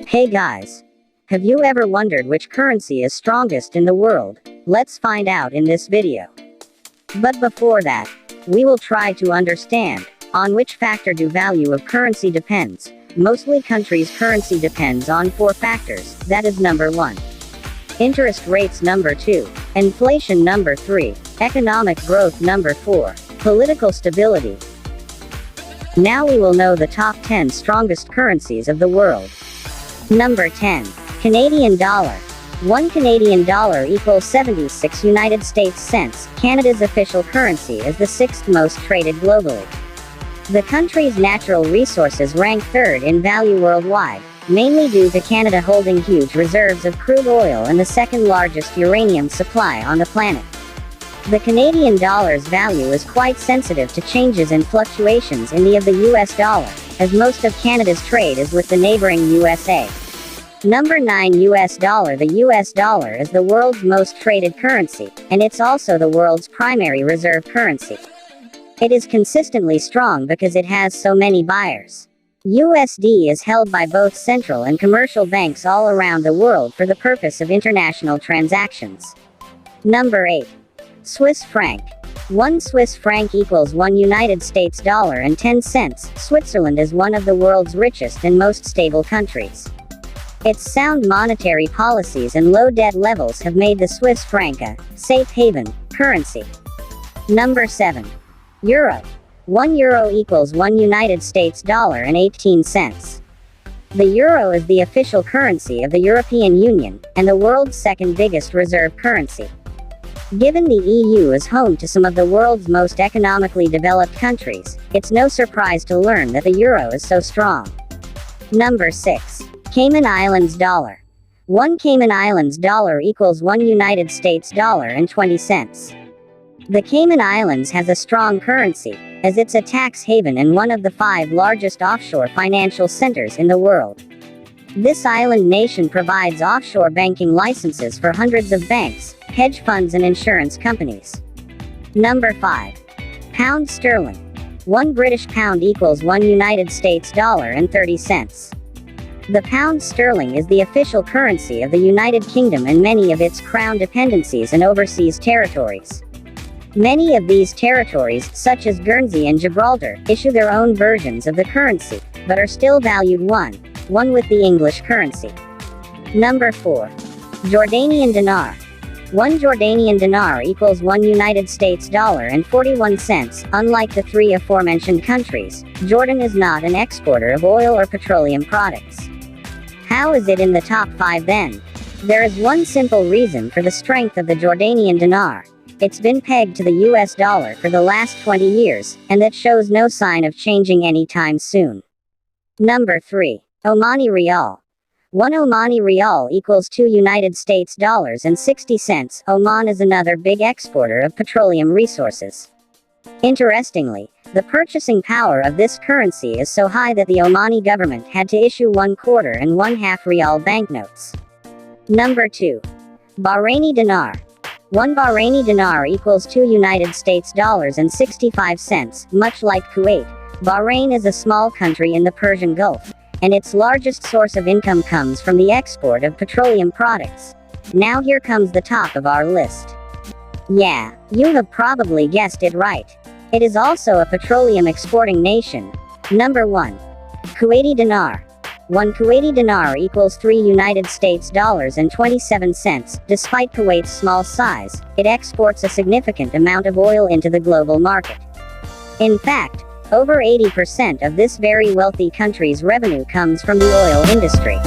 Hey guys! Have you ever wondered which currency is strongest in the world? Let's find out in this video. But before that, we will try to understand on which factor do value of currency depends. Mostly countries' currency depends on 4 factors, that is number 1. Interest rates number 2. Inflation number 3. Economic growth number 4. Political stability. Now we will know the top 10 strongest currencies of the world. Number 10. Canadian dollar. 1 Canadian dollar equals 76 United States cents. Canada's official currency is the 6th most traded globally. The country's natural resources rank 3rd in value worldwide, mainly due to Canada holding huge reserves of crude oil and the 2nd largest uranium supply on the planet. The Canadian dollar's value is quite sensitive to changes and fluctuations in the US dollar, as most of Canada's trade is with the neighboring USA. Number 9 US dollar. The US dollar is the world's most traded currency, and it's also the world's primary reserve currency. It is consistently strong because it has so many buyers. USD is held by both central and commercial banks all around the world for the purpose of international transactions. Number 8. Swiss franc. 1 Swiss franc equals 1 United States dollar and 10 cents. Switzerland is one of the world's richest and most stable countries. Its sound monetary policies and low debt levels have made the Swiss franc a safe haven currency. Number 7. Euro. 1 euro equals 1 United States dollar and 18 cents. The euro is the official currency of the European Union, and the world's 2nd biggest reserve currency. Given the EU is home to some of the world's most economically developed countries, it's no surprise to learn that the euro is so strong. Number 6. Cayman Islands dollar. 1 Cayman Islands dollar equals 1 United States dollar and 20 cents. The Cayman Islands has a strong currency, as it's a tax haven and one of the 5 largest offshore financial centers in the world. This island nation provides offshore banking licenses for hundreds of banks, hedge funds and insurance companies. Number 5. Pound sterling. 1 British pound equals 1 United States dollar and 30 cents. The pound sterling is the official currency of the United Kingdom and many of its crown dependencies and overseas territories. Many of these territories, such as Guernsey and Gibraltar, issue their own versions of the currency, but are still valued one with the English currency. Number 4. Jordanian dinar. 1 Jordanian dinar equals 1 United States dollar and 41 cents. Unlike the 3 aforementioned countries, Jordan is not an exporter of oil or petroleum products. How is it in the top 5 then? There is one simple reason for the strength of the Jordanian dinar. It's been pegged to the US dollar for the last 20 years, and that shows no sign of changing anytime soon. Number 3. Omani Rial. 1 Omani Rial equals 2 United States dollars and 60 cents. Oman is another big exporter of petroleum resources. Interestingly, the purchasing power of this currency is so high that the Omani government had to issue 1/4 and 1/2 rial banknotes. Number 2. Bahraini dinar. 1 Bahraini dinar equals 2 United States dollars and 65 cents. Much like Kuwait, Bahrain is a small country in the Persian Gulf, and its largest source of income comes from the export of petroleum products. Now here comes the top of our list. Yeah, you have probably guessed it right. It is also a petroleum exporting nation. Number 1. Kuwaiti dinar. 1 Kuwaiti dinar equals 3 United States dollars and 27 cents. Despite Kuwait's small size, it exports a significant amount of oil into the global market. In fact, over 80% of this very wealthy country's revenue comes from the oil industry.